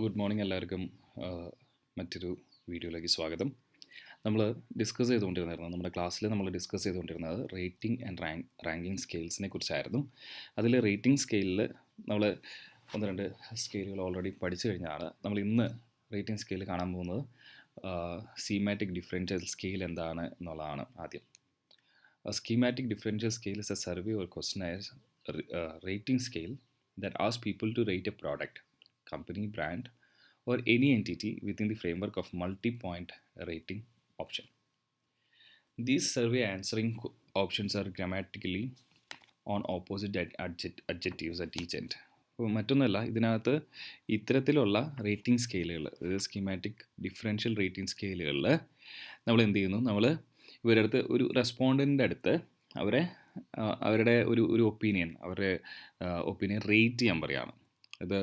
Good morning എല്ലാവർക്കും. മറ്റൊരു വീഡിയോയിലേക്ക് സ്വാഗതം. നമ്മൾ ഡിസ്കസ് ചെയ്തുകൊണ്ടിരുന്നത് നമ്മുടെ ക്ലാസ്സിൽ നമ്മൾ ഡിസ്കസ് ചെയ്തുകൊണ്ടിരുന്നത് റേറ്റിംഗ് ആൻഡ് റാങ്കിങ് സ്കെയിൽസിനെ കുറിച്ചായിരുന്നു. അതിൽ റേറ്റിംഗ് സ്കെയിലിൽ നമ്മൾ ഒന്ന് രണ്ട് സ്കെയിലുകൾ ഓൾറെഡി പഠിച്ചു കഴിഞ്ഞാണ്. നമ്മൾ ഇന്ന് റേറ്റിംഗ് സ്കെയിൽ കാണാൻ പോകുന്നത് സ്കീമാറ്റിക് ഡിഫറൻഷ്യൽ സ്കെയിൽ എന്താണ് എന്നുള്ളതാണ്. ആദ്യം schematic differential scale is A survey or ക്വസ്റ്റ്യനയർ rating scale that asks people to rate a product, company, brand, or any entity within the framework of multi-point rating option. These survey answering options are grammatically on opposite adjectives at each end. അപ്പോൾ മറ്റൊന്നല്ല, ഇതിനകത്ത് ഇത്തരത്തിലുള്ള rating സ്കെയിലുകൾ, അതായത് schematic differential rating സ്കെയിലുകളിൽ നമ്മൾ എന്ത് ചെയ്യുന്നു, നമ്മൾ ഇവരുടെ അടുത്ത് ഒരു റെസ്പോണ്ടൻ്റിൻ്റെ അടുത്ത് അവരുടെ ഒരു ഒപ്പീനിയൻ റേറ്റ് ചെയ്യാൻ പറയുകയാണ്. ഇത്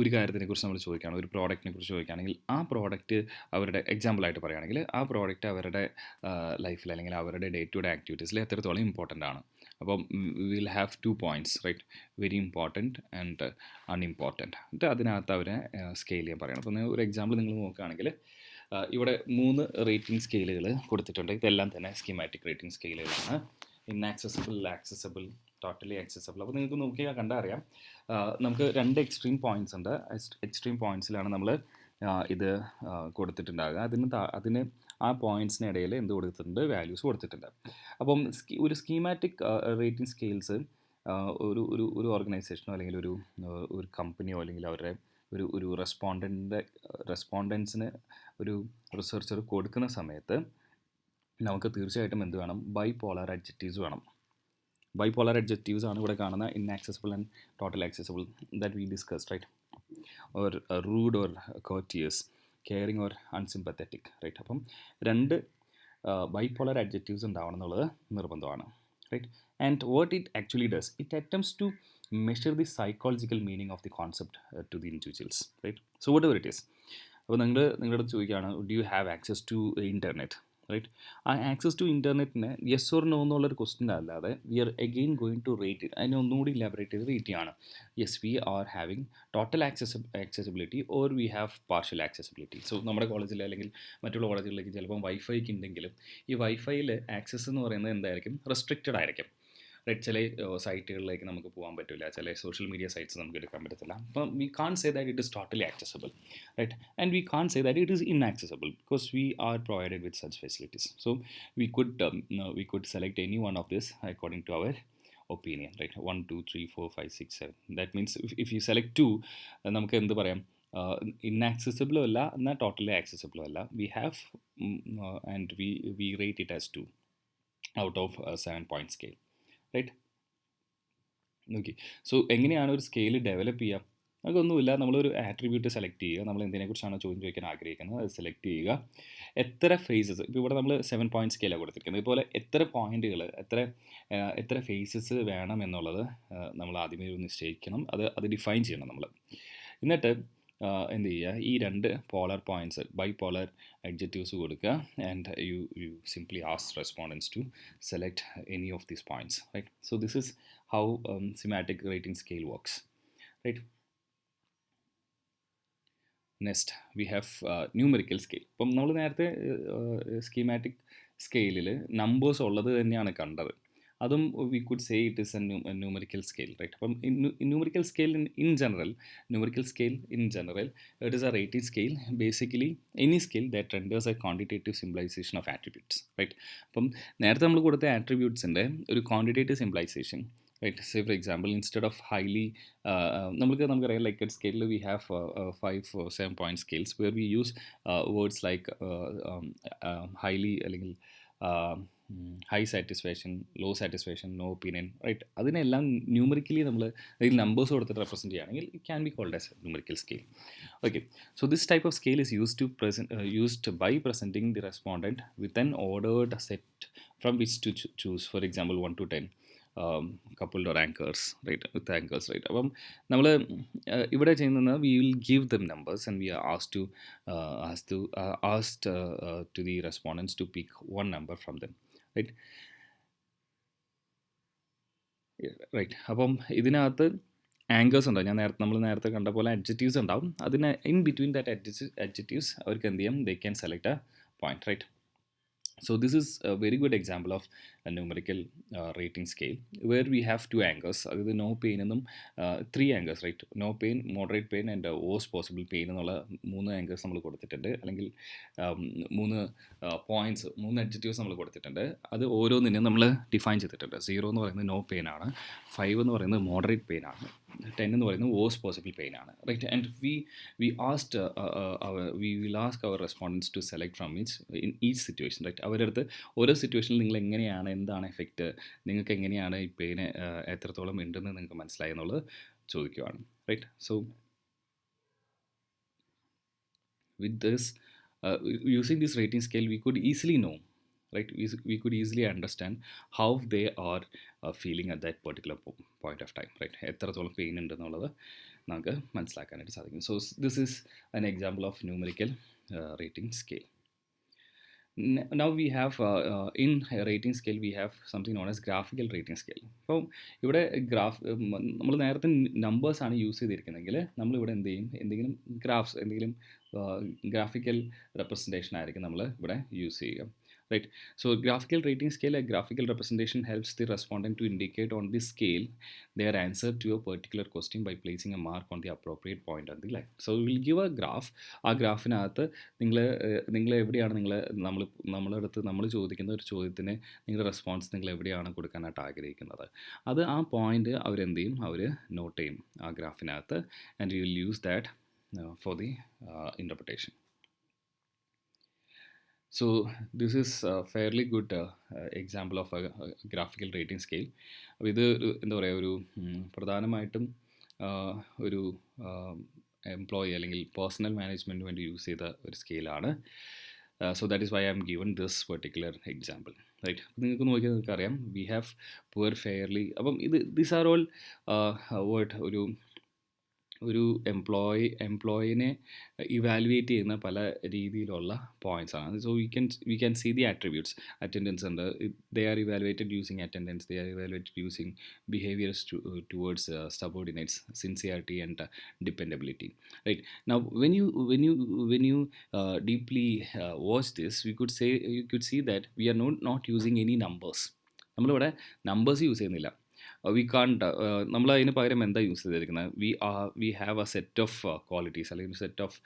ഒരു കാര്യത്തിനെക്കുറിച്ച് നമ്മൾ ചോദിക്കുകയാണ്, ഒരു പ്രോഡക്റ്റിനെ കുറിച്ച് ചോദിക്കുകയാണെങ്കിൽ ആ പ്രോഡക്റ്റ് അവരുടെ എക്സാമ്പിളായിട്ട് പറയുകയാണെങ്കിൽ ആ പ്രോഡക്റ്റ് അവരുടെ ലൈഫിൽ അല്ലെങ്കിൽ അവരുടെ ഡേ ടു ഡേ ആക്ടിവിറ്റീസിൽ എത്രത്തോളം ഇമ്പോർട്ടൻ്റ് ആണ്. അപ്പം will have 2 points, right? Very important and unimportant. എന്നിട്ട് അതിനകത്ത് അവരെ സ്കെയിൽ ചെയ്യാൻ പറയണം. അപ്പോൾ ഒരു എക്സാമ്പിൾ നിങ്ങൾ നോക്കുകയാണെങ്കിൽ ഇവിടെ 3 റേറ്റിംഗ് സ്കെയിലുകൾ കൊടുത്തിട്ടുണ്ട്. ഇതെല്ലാം തന്നെ സ്കീമാറ്റിക് റേറ്റിംഗ് സ്കെയിലുകളാണ്. Inaccessible, accessible, totally accessible. അപ്പോൾ നിങ്ങൾക്ക് നോക്കിയാൽ കണ്ടാൽ അറിയാം, നമുക്ക് 2 എക്സ്ട്രീം പോയിൻറ്റ്സ് ഉണ്ട്. എക്സ്ട്രീം പോയിൻറ്റ്സിലാണ് നമ്മൾ ഇത് കൊടുത്തിട്ടുണ്ടാകുക. അതിന് ആ പോയിൻറ്റ്സിന് ഇടയിൽ എന്ത് കൊടുത്തിട്ടുണ്ട്, വാല്യൂസ് കൊടുത്തിട്ടുണ്ട്. അപ്പം ഒരു സ്കീമാറ്റിക് റേറ്റിംഗ് സ്കെയിൽസ് ഒരു ഓർഗനൈസേഷനോ അല്ലെങ്കിൽ ഒരു കമ്പനിയോ അല്ലെങ്കിൽ അവരുടെ ഒരു റെസ്പോണ്ടൻസിന് ഒരു റിസർച്ചർ കൊടുക്കുന്ന സമയത്ത് നമുക്ക് തീർച്ചയായിട്ടും എന്ത് വേണം, ബൈപോളർ അഡ്ജക്റ്റീവ്സ് വേണം. ബൈപോളർ അഡ്ജക്റ്റീവ്സ് ആണ് ഇവിടെ കാണുന്ന inaccessible and total accessible that we discussed, right? Or rude or courteous, caring or unsympathetic, right? അപ്പം 2 ബൈപോളർ അഡ്ജക്റ്റീവ്സ് ഉണ്ടാവണം എന്നുള്ളത് നിർബന്ധമാണ്, right? And what it actually does, it attempts to measure the psychological meaning of the concept to the individuals, right? So whatever it is. അപ്പോൾ നിങ്ങളുടെ അടുത്ത് ചോദിക്കുകയാണ്, do you have access to internet, right? ആ access to ഇൻ്റർനെറ്റിന് yes or no എന്നുള്ളൊരു question അല്ലാതെ we are again going to rate it. അതിനെ ഒന്നുകൂടി ഇലാബറേറ്റ് ചെയ്ത് റേറ്റ് ചെയ്യാണ്. Yes, we are having total accessibility or we have partial accessibility. So നമ്മുടെ കോളേജിൽ അല്ലെങ്കിൽ മറ്റുള്ള കോളേജുകളിലേക്ക് ചിലപ്പം വൈഫൈക്ക് ഉണ്ടെങ്കിലും ഈ വൈഫൈയിൽ ആക്സസ് എന്ന് പറയുന്നത് എന്തായിരിക്കും, റെസ്ട്രിക്റ്റഡ് ആയിരിക്കും, റൈറ്റ്? ചില സൈറ്റുകളിലേക്ക് നമുക്ക് പോകാൻ പറ്റില്ല, ചില സോഷ്യൽ മീഡിയ സൈറ്റ്സ് നമുക്ക് എടുക്കാൻ പറ്റത്തില്ല. അപ്പം we can say that it is totally accessible, right? And we can say that it is inaccessible because we are provided with such facilities. So we could select any one of this according to our opinion, right? 1 2 3 4 5 6 7. That means if you select 2, നമുക്ക് എന്ത് പറയാം, ഇന്നാക്സസിബിളും അല്ല എന്നാൽ totally ആക്സസിബിളും അല്ല. We have and we rate it as 2 out of 7 point scale, right? Okay. So എങ്ങനെയാണ് ഒരു scale develop ചെയ്യുക? നമുക്കൊന്നുമില്ല, നമ്മളൊരു ആട്രിബ്യൂട്ട് സെലക്ട് ചെയ്യുക. നമ്മൾ എന്തിനെക്കുറിച്ചാണോ ചോദിക്കാൻ ആഗ്രഹിക്കുന്നത് അത് സെലക്ട് ചെയ്യുക. എത്ര ഫേസസ്, ഇപ്പോൾ ഇവിടെ നമ്മൾ 7 point സ്കെയിലാണ് കൊടുത്തിരിക്കുന്നത്. ഇതുപോലെ എത്ര പോയിൻറ്റുകൾ, എത്ര ഫേസസ് വേണം എന്നുള്ളത് നമ്മൾ ആദ്യമേ നിശ്ചയിക്കണം. അത് ഡിഫൈൻ ചെയ്യണം നമ്മൾ. എന്നിട്ട് എന്ത് ചെയ്യുക, ഈ 2 പോളർ പോയിൻറ്റ്സ്, ബൈപോളർ അഡ്ജക്റ്റീവ്സ് കൊടുക്കുക. And you simply ask respondents to select any of these points, right? So this is how schematic rating scale works, right? Next we have numerical scale. ഇപ്പം നമ്മൾ നേരത്തെ സ്കീമാറ്റിക് സ്കെയിലിൽ numbers ഉള്ളത് തന്നെയാണ് കണ്ടത്. അതും we could say it is a numerical scale, right? അപ്പം numerical scale in general it is a rating scale, basically any scale that renders a quantitative simplification of attributes, right? അപ്പം നേരത്തെ നമ്മൾ കൊടുത്ത ആട്രിബ്യൂട്ട്സിൻ്റെ ഒരു quantitative simplification, right? Say for example, instead of highly നമുക്കറിയാം Likert scale we have 5 or 7 point scales where we use words like highly അല്ലെങ്കിൽ high satisfaction, low satisfaction, no opinion, right? അതിനെല്ലാം numerically നമ്മൾ അതിൽ നമ്പേഴ്സ് കൊടുത്തിട്ട് represent ചെയ്യുകയാണെങ്കിൽ it can be called as numerical scale. Okay. So this type of scale is used by presenting the respondent with an ordered set from which to choose. For example, 1 to 10 coupled or anchors, right? With anchors, right? അപ്പം നമ്മൾ ഇവിടെ ചെയ്യുന്നത് we will give them numbers and we are asked to the respondents to pick one number from them, right? Right. അപ്പം ഇതിനകത്ത് anchors ഉണ്ടാവും. നമ്മൾ നേരത്തെ കണ്ട പോലെ അഡ്ജക്റ്റീവ്സ് ഉണ്ടാവും. അതിന് ഇൻ ബിറ്റ്വീൻ ദാറ്റ് അഡ്ജക്റ്റീവ്സ് അവർക്ക് എന്ത് ചെയ്യാം, they can select a point, right? So this is a very good example of a numerical rating scale where we have two anchors. അതായത് no pain എന്നും three anchors, right? No pain, moderate pain and worst possible pain എന്നുള്ള 3 anchors നമ്മൾ കൊടുത്തിട്ടുണ്ട്. അല്ലെങ്കിൽ മൂന്ന് points, 3 adjectives നമ്മൾ കൊടുത്തിട്ടുണ്ട്. അത് ഓരോന്നിനും നമ്മൾ ഡിഫൈൻ ചെയ്തിട്ടുണ്ട്. 0 എന്ന് പറയുന്നത് നോ പെയിൻ ആണ്, 5 എന്ന് പറയുന്നത് മോഡറേറ്റ് പെയിൻ ആണ്, 10 എന്ന് പറയുന്നത് worst possible pain ആണ്, right? And we asked we will ask our respondents to select from each situation, right? അവരുടെ അടുത്ത് ഓരോ സിറ്റുവേഷനിൽ നിങ്ങൾ എങ്ങനെയാണ്, എന്താണ് എഫക്റ്റ്, നിങ്ങൾക്ക് എങ്ങനെയാണ് ഈ പെയിന് എത്രത്തോളം ഉണ്ടെന്ന് നിങ്ങൾക്ക് മനസ്സിലായി എന്നുള്ളത് ചോദിക്കുകയാണ്, right? So with this using this rating scale we could easily know, right? We could easily understand how they are feeling at that particular point of time, right? എത്രത്തോളം പെയിൻ ഉണ്ടെന്നുള്ളത് നമുക്ക് മനസ്സിലാക്കാനായിട്ട് സാധിക്കും. So this is an example of numerical rating scale. Now we have in rating scale we have something known as graphical rating scale. അപ്പോൾ ഇവിടെ നമ്മൾ നേരത്തെ നമ്പേഴ്സാണ് use ചെയ്തിരിക്കുന്നതെങ്കിൽ നമ്മളിവിടെ എന്ത് ചെയ്യും, എന്തെങ്കിലും ഗ്രാഫ്സ്, എന്തെങ്കിലും ഗ്രാഫിക്കൽ റെപ്രസെൻറ്റേഷൻ ആയിരിക്കും നമ്മൾ ഇവിടെ യൂസ് ചെയ്യുക, right? So graphical rating scale, a graphical representation helps the respondent to indicate on the scale their answer to a particular question by placing a mark on the appropriate point on the line. So we will give a graph. ആ ഗ്രാഫിനകത്ത് നിങ്ങൾ എവിടെയാണ് നമ്മളെ അടുത്ത് നമ്മൾ ചോദിക്കുന്ന ഒരു ചോദ്യത്തിന് നിങ്ങളുടെ റെസ്പോൺസ് നിങ്ങൾ എവിടെയാണ് കൊടുക്കാനായിട്ട് ആഗ്രഹിക്കുന്നത്, അത് ആ പോയിന്റ് അവരെന്ത് ചെയ്യും, അവർ നോട്ട് ചെയ്യും ആ ഗ്രാഫിനകത്ത്. And you will use that for the interpretation. So this is a fairly good example of a graphical rating scale. അപ്പോൾ ഇത് എന്താ പറയുക, ഒരു പ്രധാനമായിട്ടും ഒരു എംപ്ലോയി അല്ലെങ്കിൽ പേഴ്സണൽ മാനേജ്മെൻറ്റിന് വേണ്ടി യൂസ് ചെയ്ത ഒരു സ്കെയിലാണ്. So that is why I am given this particular example, right? നിങ്ങൾക്ക് നോക്കിയാൽ നിങ്ങൾക്ക് അറിയാം, വി ഹാവ് പുവർ, ഫെയർലി. അപ്പം ദീസ് ആർ ഓൾ ഒരു എംപ്ലോയിനെ ഇവാലുവേറ്റ് ചെയ്യുന്ന പല രീതിയിലുള്ള പോയിൻറ്റ്സ് ആണ്. So we can see the attributes. Attendance ഉണ്ട്, they are evaluated using attendance, they are evaluated using behaviours towards subordinates, sincerity and dependability, right? Now when you deeply watch this, you could see that we are not using any numbers. നമ്മളിവിടെ numbers use ചെയ്യുന്നില്ല. V കാണ്ട്, നമ്മൾ അതിന് പകരം എന്താ use ചെയ്തിരിക്കുന്നത്, V have A set of qualities അല്ലെങ്കിൽ set of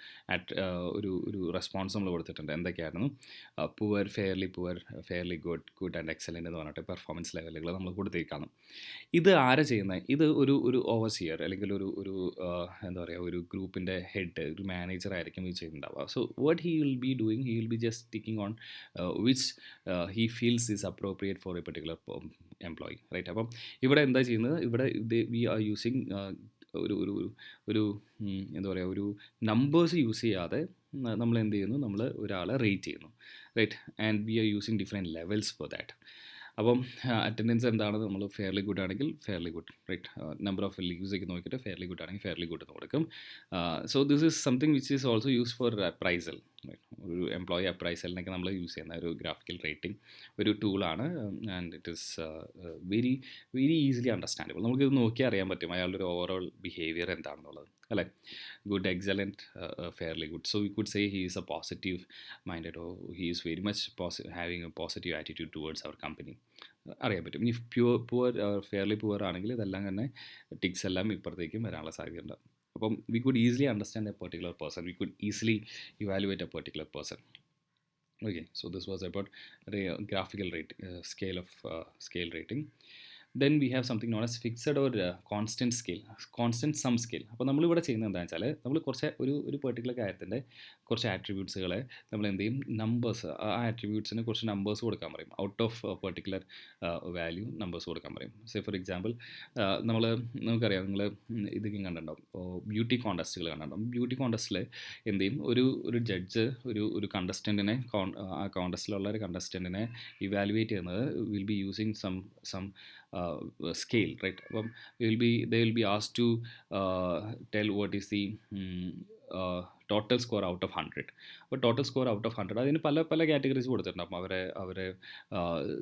ഒരു റെസ്പോൺസ് നമ്മൾ കൊടുത്തിട്ടുണ്ട്. എന്തൊക്കെയായിരുന്നു? Poor, fairly good and excellent എന്ന് പറഞ്ഞിട്ട് പെർഫോമൻസ് ലെവലുകൾ നമ്മൾ കൊടുത്തേക്കാണ്. ഇത് ആരാ ചെയ്യുന്നത്? ഇത് ഒരു ഓവർസിയർ അല്ലെങ്കിൽ ഒരു എന്താ പറയുക, ഒരു ഗ്രൂപ്പിൻ്റെ ഹെഡ്, ഒരു മാനേജർ ആയിരിക്കും ഇത് ചെയ്യുന്നുണ്ടാവുക. So what he will be doing, he will be just ticking on which he feels is appropriate for a particular employee, right? അപ്പം ഇവിടെ എന്താ ചെയ്യുന്നത്, ഇവിടെ വി ആർ യൂസിങ് ഒരു എന്താ പറയുക, ഒരു നമ്പേഴ്സ് യൂസ് ചെയ്യാതെ നമ്മൾ എന്ത് ചെയ്യുന്നു, നമ്മൾ ഒരാളെ റേറ്റ് ചെയ്യുന്നു, right? And we are using different levels for that. അപ്പം അറ്റൻഡൻസ് എന്താണ്, നമ്മൾ ഫെയർലി ഗുഡ് ആണെങ്കിൽ fairly good, right? Number of ലീവ്സൊക്കെ നോക്കിയിട്ട് ഫെയർലി ഗുഡ് ആണെങ്കിൽ ഫെയർലി ഗുഡ് എന്ന് കൊടുക്കും. So this is something which is also use for appraisal. ഒരു എംപ്ലോയി അപ്രൈസലിനൊക്കെ നമ്മൾ യൂസ് ചെയ്യുന്ന ഒരു ഗ്രാഫിക്കൽ റേറ്റിംഗ് ഒരു ടൂളാണ്. And it is very easily understandable. നമുക്കിത് നോക്കിയാൽ അറിയാൻ പറ്റും അയാളുടെ ഒരു ഓവറോൾ ബിഹേവിയർ എന്താണെന്നുള്ളത്, അല്ലേ? Good, excellent, fairly good. So we could say he is a positive minded, or he is very much having a positive attitude towards our company. അറിയാൻ പറ്റും. ഇനി പുവർ, ഫെയർലി പുവർ ആണെങ്കിൽ ഇതെല്ലാം തന്നെ ടിക്സ് എല്ലാം ഇപ്പുറത്തേക്കും വരാനുള്ള സാധ്യതയുണ്ട്. അപ്പം we could easily understand A particular person, we could easily evaluate A particular person. Okay, so this was about the graphical scale rating. Then we have something known as fixed or constant sum scale. അപ്പോൾ നമ്മളിവിടെ ചെയ്യുന്നത് എന്താണെന്ന് വെച്ചാൽ, നമ്മൾ ഒരു particular കാര്യത്തിൻ്റെ കുറച്ച് ആട്രിബ്യൂട്ട്സുകളെ നമ്മൾ എന്ത് ചെയ്യും, നമ്പേഴ്സ്, ആ ആട്രിബ്യൂട്ട്സിന് കുറച്ച് നമ്പേഴ്സ് കൊടുക്കാൻ പറയും. Out of particular value numbers കൊടുക്കാൻ പറയും. സേ ഫോർ എക്സാമ്പിൾ, നമുക്കറിയാം, നിങ്ങൾ ഇതൊക്കെ കണ്ടിട്ടുണ്ടാവും, ബ്യൂട്ടി കോൺടെസ്റ്റുകൾ കണ്ടിട്ടുണ്ടാവും. ബ്യൂട്ടി കോൺടെസ്റ്റിൽ എന്ത് ചെയ്യും, ഒരു ജഡ്ജ് ഒരു കണ്ടസ്റ്റൻറ്റിനെ, ആ കോൺടെസ്റ്റിലുള്ള ഒരു കണ്ടസ്റ്റൻറ്റിനെ ഇവാലുവേറ്റ് ചെയ്യുന്നത് will be using some scale, right? They will be asked to tell what is the total score out of 100. അപ്പോൾ ടോട്ടൽ സ്കോർ ഔട്ട് ഓഫ് 100 അതിന് പല പല കാറ്റഗറീസ് കൊടുത്തിട്ടുണ്ടാകും. അവരെ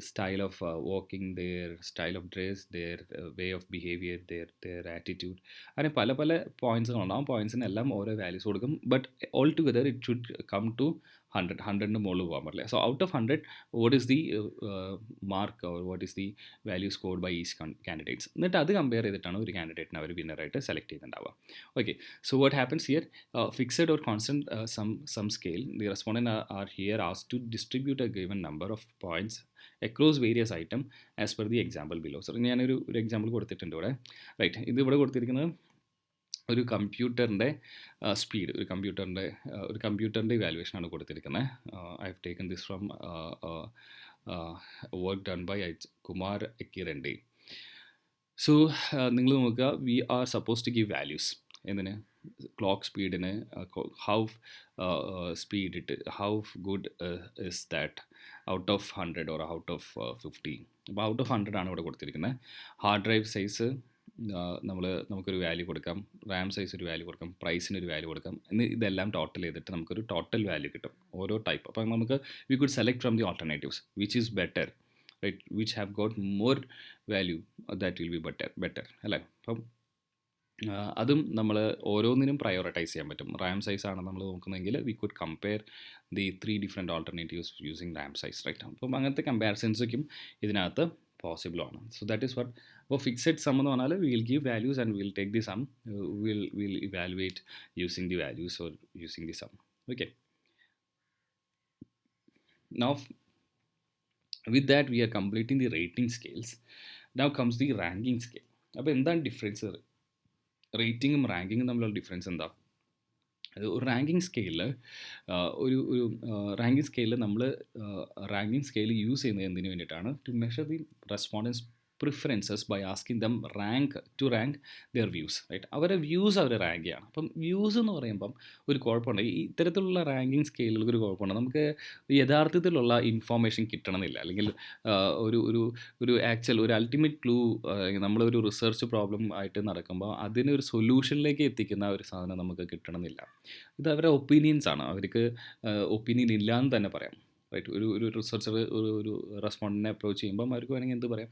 style of walking, their style of dress, their way of behaviour, their attitude, അങ്ങനെ പല പല പോയിൻറ്റ്സുകളുണ്ടാവും. പോയിൻറ്റ്സിനെല്ലാം ഓരോ വാല്യൂസ് കൊടുക്കും. But all together it should come to 100ന് മുകളിൽ പോകാൻ പാടില്ല. So out of 100 what is the mark or what is the value scored by each candidates. എന്നിട്ട് അത് കമ്പയർ ചെയ്തിട്ടാണ് ഒരു കാൻഡിഡേറ്റിനെ അവർ വിന്നറായിട്ട് സെലക്ട് ചെയ്തിട്ടുണ്ടാവുക. Okay, so what happens here, fixed or constant sum scale, the respondent are here asked to distribute a given number of points across various item as per the example below. So ഞാനൊരു example കൊടുത്തിട്ടുണ്ട് ഇവിടെ. Right, ഇത് ഇവിടെ കൊടുത്തിരിക്കുന്നത് ഒരു കമ്പ്യൂട്ടറിൻ്റെ speed, ഒരു കമ്പ്യൂട്ടറിൻ്റെ ഇവാലുവേഷനാണ് കൊടുത്തിരിക്കുന്നത്. I have taken this from work done by Kumar Akkirandi. So നിങ്ങൾ നോക്കുക, we are suppose to give values. എന്തിന്? ക്ലോക്ക് സ്പീഡിന് how speed it, how good is that out of 100 or out of 50. അപ്പോൾ ഔട്ട് ഓഫ് 100 ആണ് ഇവിടെ കൊടുത്തിരിക്കുന്നത്. ഹാർഡ് ഡ്രൈവ് സൈസ് നമുക്കൊരു value കൊടുക്കാം, റാം സൈസ് ഒരു വാല്യൂ കൊടുക്കാം, പ്രൈസിനൊരു വാല്യൂ കൊടുക്കാം. ഇതെല്ലാം ടോട്ടൽ ചെയ്തിട്ട് നമുക്കൊരു ടോട്ടൽ വാല്യൂ കിട്ടും ഓരോ ടൈപ്പ്. അപ്പോൾ നമുക്ക് we could select from the alternatives which is better, right, which have got more value, that will be better അല്ലേ. അപ്പം അതും നമ്മൾ ഓരോന്നിനും പ്രയോറിറ്റൈസ് ചെയ്യാൻ പറ്റും. റാം സൈസ് ആണ് നമ്മൾ നോക്കുന്നതെങ്കിൽ we could compare the 3 different alternatives using RAM size, right. അപ്പം അങ്ങനത്തെ കമ്പാരിസൺസൊക്കെ ഇതിനകത്ത് പോസിബിൾ ആണ്. So that is what. അപ്പോൾ ഫിക്സഡ് സം എന്ന് പറഞ്ഞാൽ will give values and will take the sum, will evaluate using the values or using the sum. Okay, now with that we are completing the rating scales. Now comes the ranking scale. അപ്പോൾ എന്താണ് difference? റേറ്റിങ്ങും റാങ്കിങ്ങും തമ്മിലുള്ള difference എന്താ? ഒരു ranking സ്കെയിലിൽ ranking സ്കെയിലിൽ നമ്മൾ ranking scale use ചെയ്യുന്നത് എന്തിനു വേണ്ടിയിട്ടാണ്? To measure the respondents preferences by asking them rank their views, right. അവരുടെ വ്യൂസ് അവർ റാങ്ക് ചെയ്യണം. അപ്പം വ്യൂസ് എന്ന് പറയുമ്പം ഒരു കുഴപ്പമുണ്ട്. ഈ ഇത്തരത്തിലുള്ള റാങ്കിങ് സ്കെയിലുകൾക്ക് ഒരു കുഴപ്പമുണ്ട്. നമുക്ക് യഥാർത്ഥത്തിലുള്ള ഇൻഫോർമേഷൻ കിട്ടണമെന്നില്ല, അല്ലെങ്കിൽ ഒരു ആക്ച്വൽ ഒരു അൾട്ടിമേറ്റ് ക്ലൂ നമ്മളൊരു റിസർച്ച് പ്രോബ്ലം ആയിട്ട് നടക്കുമ്പോൾ അതിനൊരു സൊല്യൂഷനിലേക്ക് എത്തിക്കുന്ന ഒരു സാധനം നമുക്ക് കിട്ടണമെന്നില്ല. ഇത് അവരുടെ ഒപ്പീനിയൻസ് ആണ്. അവർക്ക് ഒപ്പീനിയൻ ഇല്ല എന്ന് തന്നെ പറയാം, റൈറ്റ്. ഒരു റിസർച്ചർ ഒരു റെസ്പോണ്ടൻറ്റിനെ അപ്രോച്ച് ചെയ്യുമ്പം അവർക്ക് വേണമെങ്കിൽ എന്ത് പറയാം?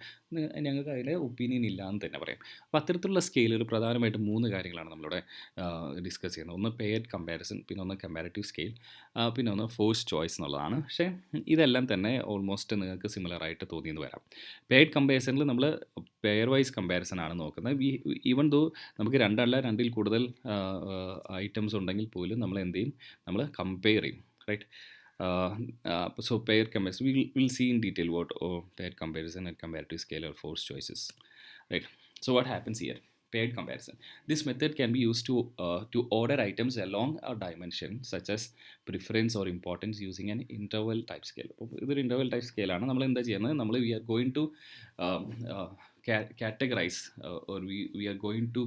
ഞങ്ങൾക്ക് അതിൽ ഒപ്പീനിയൻ ഇല്ല എന്ന് തന്നെ പറയാം. അപ്പോൾ അത്തരത്തിലുള്ള സ്കെയിലിൽ പ്രധാനമായിട്ടും 3 കാര്യങ്ങളാണ് നമ്മളിവിടെ ഡിസ്കസ് ചെയ്യുന്നത്. ഒന്ന് പെയർഡ് കമ്പാരിസൺ, പിന്നെ ഒന്ന് കമ്പാരിറ്റീവ് സ്കെയിൽ, പിന്നെ ഒന്ന് ഫോഴ്സ് ചോയ്സ് എന്നുള്ളതാണ്. പക്ഷേ ഇതെല്ലാം തന്നെ ഓൾമോസ്റ്റ് നിങ്ങൾക്ക് സിമിലറായിട്ട് തോന്നിയെന്ന് വരാം. പെയർഡ് കമ്പാരിസണിൽ നമ്മൾ പെയർ വൈസ് കമ്പാരിസൺ ആണ് നോക്കുന്നത്. ഈവൻ ദോ നമുക്ക് 2 അല്ല 2-ൽ കൂടുതൽ ഐറ്റംസ് ഉണ്ടെങ്കിൽ പോലും നമ്മൾ എന്ത് ചെയ്യും? നമ്മൾ കമ്പയർ ചെയ്യും, right. So pair comparison, we'll see in detail what pair comparison and comparative scale or force choices, right. So what happens here? Paired comparison. This method can be used to order items along a dimension such as preference or importance using an interval type scale. ഇതൊരു interval type scale ആണ്. നമ്മൾ എന്താ ചെയ്യുന്നത്? we are going to categorize or we are going to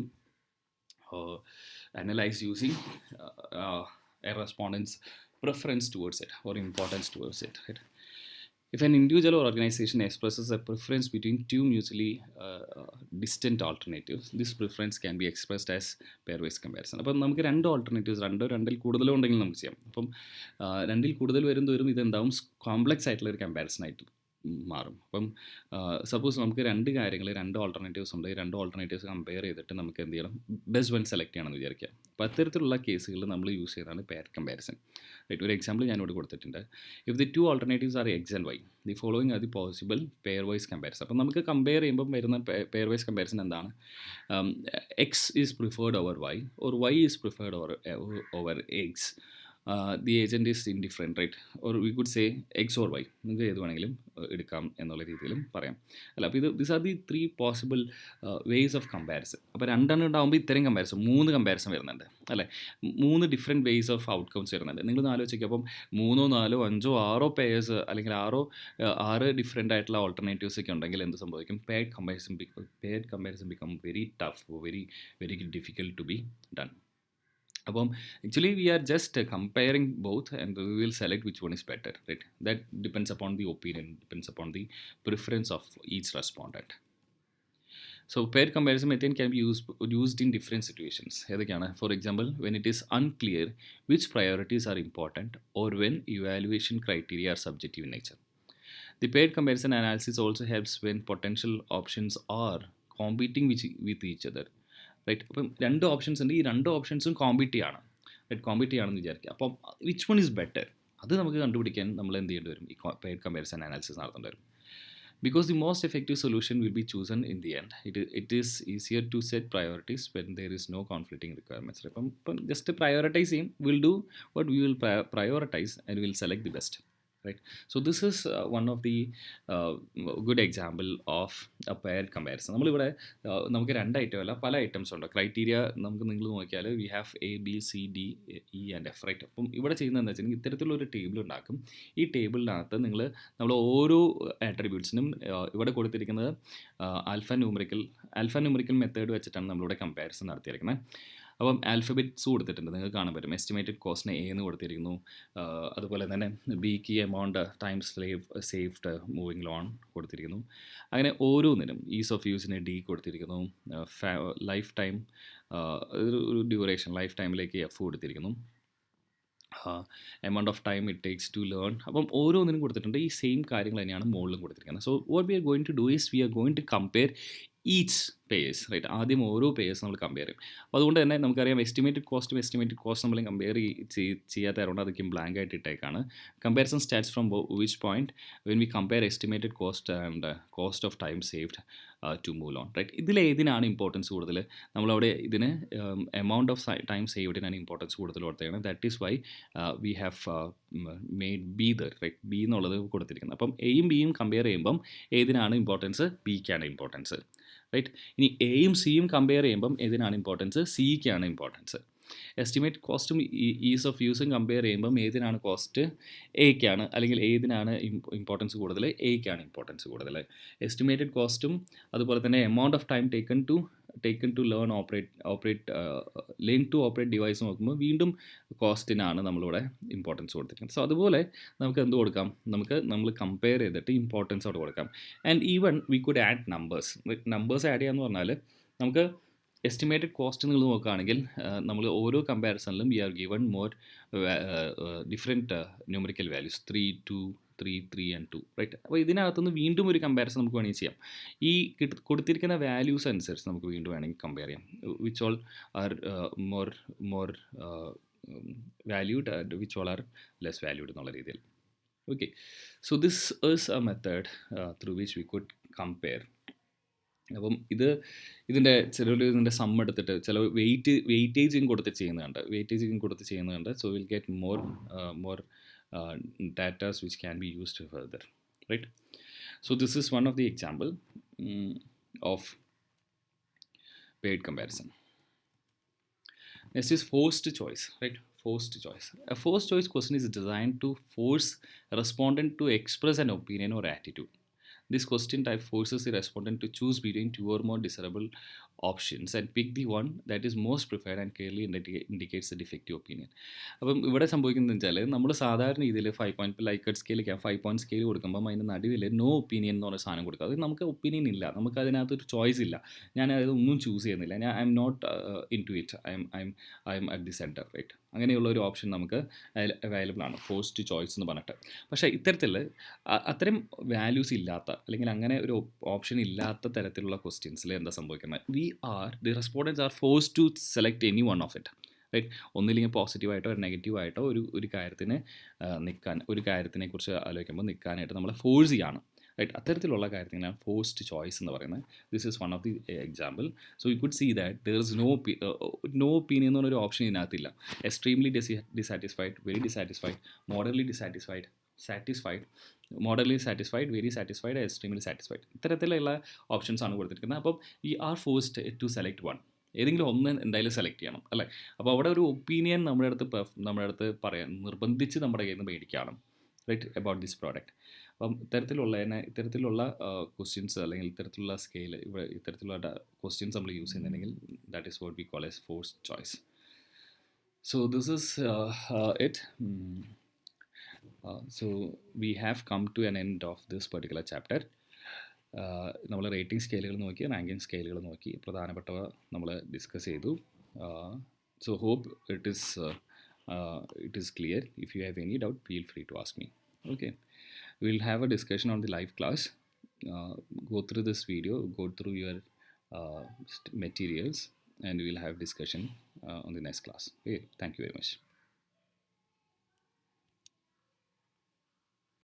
analyze using a respondent's preference towards it or importance towards it, right? If an individual or organization expresses a preference between 2 mutually distant alternatives, this preference can be expressed as pairwise comparison. അപ്പം നമുക്ക് 2 alternatives, 2-ൽ കൂടുതലോ ഉണ്ടെങ്കിൽ നമുക്ക് ചെയ്യാം. അപ്പം 2-ൽ കൂടുതൽ വരുന്നതോറും ഇതെന്താവും? Complex ആയിട്ടുള്ള ഒരു കമ്പാരിസൺ ആയിട്ട് മാറും. അപ്പം സപ്പോസ് നമുക്ക് 2 കാര്യങ്ങൾ, 2 ഓൾട്ടർനേറ്റീവ്സ് ഉണ്ട്. 2 ഓൾട്ടർനേറ്റീവ്സ് കമ്പയർ ചെയ്തിട്ട് നമുക്ക് എന്ത് ചെയ്യണം? ബെസ്റ്റ് വൺ സെലക്ട് ചെയ്യണമെന്ന് വിചാരിക്കുക. അപ്പോൾ അത്തരത്തിലുള്ള കേസുകളിൽ നമ്മൾ യൂസ് ചെയ്യുന്നതാണ് പെയർ കമ്പാരിസൺ, റൈറ്റ്. ഒരു എക്സാമ്പിൾ ഞാനിവിടെ കൊടുത്തിട്ടുണ്ട്. If the 2 alternatives are X and Y, the following are the possible pair wise comparison. അപ്പം നമുക്ക് കമ്പയർ ചെയ്യുമ്പം വരുന്ന പെയർ വൈസ് കമ്പാരിസൺ എന്താണ്? X is preferred over Y or Y is preferred over X. The agent is indifferent, right. Or we could say X or Y, നിങ്ങൾക്ക് ഏത് വേണമെങ്കിലും എടുക്കാം എന്നുള്ള രീതിയിലും പറയാം, അല്ല. അപ്പോൾ this are the 3 possible ways of comparison. അപ്പോൾ 2 ഉണ്ടാകുമ്പോൾ ഇത്തരം കമ്പാരിസൺ 3 കമ്പാരിസൺ വരുന്നുണ്ട്, അല്ലേ. 3 ഡിഫറെൻറ്റ് വേസ് ഓഫ് ഔട്ട്കംസ് വരുന്നുണ്ട്. നിങ്ങൾ ആലോചിക്കുക, അപ്പം 3, 4, 5, 6 പെയേഴ്സ് അല്ലെങ്കിൽ 6 ഡിഫറെൻ്റ് ആയിട്ടുള്ള ഓൾട്ടർനേറ്റീവ്സ് ഒക്കെ ഉണ്ടെങ്കിൽ എന്ത് സംഭവിക്കും? Paired comparison become very tough, very difficult to be done. അപ്പം actually we are just comparing both and we will select which one is better, right. That depends upon the opinion, depends upon the preference of each respondent. So pair comparison method can be used in different situations. ഏതൊക്കെയാണ്? For example, when it is unclear which priorities are important or when evaluation criteria are subjective in nature. The paired comparison analysis also helps when potential options are competing with each other. Right, അപ്പം രണ്ട് options ഉണ്ട്, ഈ രണ്ട് ഓപ്ഷൻസും compete ചെയ്യാണ്, right, compete ചെയ്യുകയാണെന്ന് വിചാരിക്കുക. അപ്പം വിച്ച് വൺ ഈസ് ബെറ്റർ, അത് നമുക്ക് കണ്ടുപിടിക്കാൻ നമ്മൾ എന്ത് ചെയ്യേണ്ടി വരും? ഈ പെയർ കമ്പാരിസൺ അനാലിസിസ് നടത്തേണ്ടി വരും. Because the most effective solution will be chosen in the end. It is easier to set priorities when there is no conflicting requirements. അപ്പം just prioritize ചെയ്യും, we'll do what we will prioritize and we'll select the best. Right. So this is one of the good example of a paired comparison. നമ്മളിവിടെ നമുക്ക് രണ്ട് item അല്ല, പല items ഉണ്ട്. Criteria നമുക്ക് നിങ്ങൾ നോക്കിയാൽ we have A B C D E and F, right. അപ്പം ഇവിടെ ചെയ്യുന്നത് എന്താ വെച്ചാൽ ഇത്തരത്തിലുള്ളൊരു ടേബിൾ ഉണ്ടാക്കും. ഈ ടേബിളിനകത്ത് നമ്മൾ ഓരോ ആട്രിബ്യൂട്ട്സിനും ഇവിടെ കൊടുത്തിരിക്കുന്നത് ആൽഫ ന്യൂമറിക്കൽ മെത്തേഡ് വെച്ചിട്ടാണ് നമ്മളിവിടെ കമ്പാരിസൺ നടത്തിയിരിക്കുന്നത്. അപ്പം ആൽഫബറ്റ്സ് കൊടുത്തിട്ടുണ്ട്, നിങ്ങൾക്ക് കാണാൻ പറ്റും. എസ്റ്റിമേറ്റഡ് കോസ്റ്റിന് എ എന്ന് കൊടുത്തിരിക്കുന്നു, അതുപോലെ തന്നെ big amount time saved moving loan കൊടുത്തിരിക്കുന്നു. അങ്ങനെ ഓരോന്നിനും ഈസ് ഓഫ് യൂസിന് ഡി കൊടുത്തിരിക്കുന്നു, ലൈഫ് ടൈം ഒരു ഡ്യൂറേഷൻ ലൈഫ് ടൈമിലേക്ക് എഫ് കൊടുത്തിരിക്കുന്നു, amount of time it takes to learn. അപ്പം ഓരോന്നിനും കൊടുത്തിട്ടുണ്ട്. ഈ സെയിം കാര്യങ്ങൾ തന്നെയാണ് മുകളിലും കൊടുത്തിരിക്കുന്നത്. So what we are going to do is we are going to compare each pairs, right. ആദ്യം ഓരോ പേയേഴ്സ് നമ്മൾ കമ്പയർ ചെയ്യും. അപ്പോൾ അതുകൊണ്ട് തന്നെ നമുക്കറിയാം എസ്റ്റിമേറ്റഡ് കോസ്റ്റ് നമ്മൾ കമ്പയർ ചെയ്യാത്ത കാരണം അതൊക്കെയും ബ്ലാങ്ക് ആയിട്ട് ഇട്ടേക്കാണ്. Comparison starts from which point when we compare estimated cost and cost of time saved to move on, right. ഇതിലേതിനാണ് ഇമ്പോർട്ടൻസ് കൂടുതൽ? നമ്മളവിടെ ഇതിന് എമൗണ്ട് ഓഫ് ടൈം സേവ്ഡിനാണ് ഇമ്പോർട്ടൻസ് കൂടുതൽ കൊടുത്തേക്കുന്നത്. That is why we have made B there, right. B എന്നുള്ളത് കൊടുത്തിരിക്കുന്നത്. അപ്പം എയും ബിയും കമ്പയർ ചെയ്യുമ്പം ഏതിനാണ് ഇമ്പോർട്ടൻസ്? ബിക്കാണ് ഇമ്പോർട്ടൻസ്, റൈറ്റ്. ഇനി എയും സിയും കമ്പയർ ചെയ്യുമ്പം ഏതിനാണ് ഇമ്പോർട്ടൻസ്? സിക്കാണ് ഇമ്പോർട്ടൻസ്. എസ്റ്റിമേറ്റ് കോസ്റ്റും ഈസ് ഓഫ് യൂസും കമ്പയർ ചെയ്യുമ്പം ഏതിനാണ് കോസ്റ്റ്? എക്കാണ്. അല്ലെങ്കിൽ ഏതിനാണ് ഇമ്പോർട്ടൻസ് കൂടുതൽ? എക്കാണ് ഇമ്പോർട്ടൻസ് കൂടുതൽ. എസ്റ്റിമേറ്റഡ് കോസ്റ്റും അതുപോലെ തന്നെ amount of time taken to learn operate device നോക്കുമ്പോൾ വീണ്ടും കോസ്റ്റിനാണ് നമ്മളിവിടെ ഇമ്പോർട്ടൻസ് കൊടുത്തിരിക്കുന്നത്. സോ അതുപോലെ നമുക്ക് എന്ത് കൊടുക്കാം? നമ്മൾ കമ്പയർ ചെയ്തിട്ട് ഇമ്പോർട്ടൻസ് അവിടെ കൊടുക്കാം. And even we could add numbers add ചെയ്യാന്ന് പറഞ്ഞാൽ നമുക്ക് എസ്റ്റിമേറ്റഡ് കോസ്റ്റ് നിങ്ങൾ നോക്കുകയാണെങ്കിൽ നമ്മൾ ഓരോ കമ്പാരിസണിലും we are given more different numerical values 3, 2, 3 and 2, right. അപ്പോൾ ഇതിനകത്തുനിന്ന് വീണ്ടും ഒരു കമ്പാരിസൺ നമുക്ക് വേണമെങ്കിൽ ചെയ്യാം. ഈ കൊടുത്തിരിക്കുന്ന വാല്യൂസ് അനുസരിച്ച് നമുക്ക് വീണ്ടും വേണമെങ്കിൽ കമ്പയർ ചെയ്യാം. Which all are more valued and which all are less valued എന്നുള്ള രീതിയിൽ. Okay, so this is a method through which we could compare. അപ്പം ഇതിൻ്റെ ഇതിൻ്റെ സം എടുത്തിട്ട് ചില വെയിറ്റേജിങ് കൊടുത്ത് ചെയ്യുന്നുണ്ട്. So will get more datas which can be used further, right. So this is one of the example of paired comparison. Next is forced choice, right? Forced choice. A forced choice question is designed to force a respondent to express an opinion or attitude. This question type forces the respondent to choose between two or more desirable options and pick the one that is most preferred and clearly indicates the defective opinion. അപ്പം ഇവിടെ സംഭവിക്കുന്നത് വെച്ചാൽ നമ്മൾ സാധാരണ രീതിയിൽ 5 point ലൈക്കറ്റ് സ്കെയിലൊക്കെ 5 point scale കൊടുക്കുമ്പോൾ അതിൻ്റെ നടുവിൽ നോ ഒപ്പീനിയൻ എന്ന് പറഞ്ഞ സാധനം കൊടുക്കുക. അത് നമുക്ക് ഒപ്പീനിയൻ ഇല്ല, നമുക്ക് അതിനകത്തൊരു ചോയ്സ് ഇല്ല. ഞാൻ അതൊന്നും ചൂസ് ചെയ്യുന്നില്ല, I'm not in to it, I'm at the centre, right. അങ്ങനെയുള്ള ഒരു ഓപ്ഷൻ നമുക്ക് അവൈലബിൾ ആണ്, ഫോഴ്സ്ഡ് ചോയ്സ് എന്ന് പറഞ്ഞിട്ട്. പക്ഷേ ഇത്തരത്തിൽ അത്തരം വാല്യൂസ് ഇല്ലാത്ത അല്ലെങ്കിൽ അങ്ങനെ ഒരു ഓപ്ഷൻ ഇല്ലാത്ത തരത്തിലുള്ള ക്വസ്റ്റ്യൻസിൽ എന്താ സംഭവിക്കുന്നത്? the respondents are forced to select any one of it, right. ഒന്നില്ലെങ്കിൽ പോസിറ്റീവായിട്ടോ നെഗറ്റീവായിട്ടോ ഒരു കാര്യത്തിനെ കുറിച്ച് ആലോചിക്കുമ്പോൾ നിൽക്കാനായിട്ട് നമ്മളെ ഫോഴ്സ് ചെയ്യാണ്, റൈറ്റ്. അത്തരത്തിലുള്ള കാര്യത്തിനാണ് ഫോഴ്സ്ഡ് ചോയ്സ് എന്ന് പറയുന്നത്. This is one of the example. So you could see that there is no opinion എന്ന് പറഞ്ഞൊരു ഓപ്ഷൻ ഇതിനകത്തില്ല. Extremely dissatisfied, very dissatisfied, moderately dissatisfied, moderately satisfied, very satisfied, extremely satisfied, ഇത്തരത്തിലുള്ള options ആണ് കൊടുത്തിരിക്കുന്നത്. അപ്പം we are forced to select one. ഏതെങ്കിലും ഒന്ന് എന്തായാലും സെലക്ട് ചെയ്യണം, അല്ലേ. അപ്പോൾ അവിടെ ഒരു ഒപ്പീനിയൻ നമ്മുടെ അടുത്ത് പറയാൻ നിർബന്ധിച്ച് നമ്മുടെ കയ്യിൽ നിന്ന് മേടിക്കുകയാണ്, റൈറ്റ്, അബൌട്ട് ദിസ് പ്രോഡക്റ്റ്. അപ്പം ഇത്തരത്തിലുള്ള ക്വസ്റ്റ്യൻസ് അല്ലെങ്കിൽ ഇത്തരത്തിലുള്ള സ്കെയിൽ ഇത്തരത്തിലുള്ള ക്വസ്റ്റ്യൻസ് നമ്മൾ യൂസ് ചെയ്യുന്നുണ്ടെങ്കിൽ that is what we call as forced choice. So this is it. So we have come to an end of this particular chapter. നമ്മൾ rating സ്കെയിലുകൾ നോക്കി, റാങ്കിങ് സ്കെയിലുകൾ നോക്കി, പ്രധാനപ്പെട്ടവ നമ്മൾ ഡിസ്കസ് ചെയ്തു. So hope it is clear. If you have any doubt, feel free to ask me. Okay, we'll have a discussion on the live class. Go through this video, go through your materials, and we'll have discussion on the next class. Okay, thank you very much.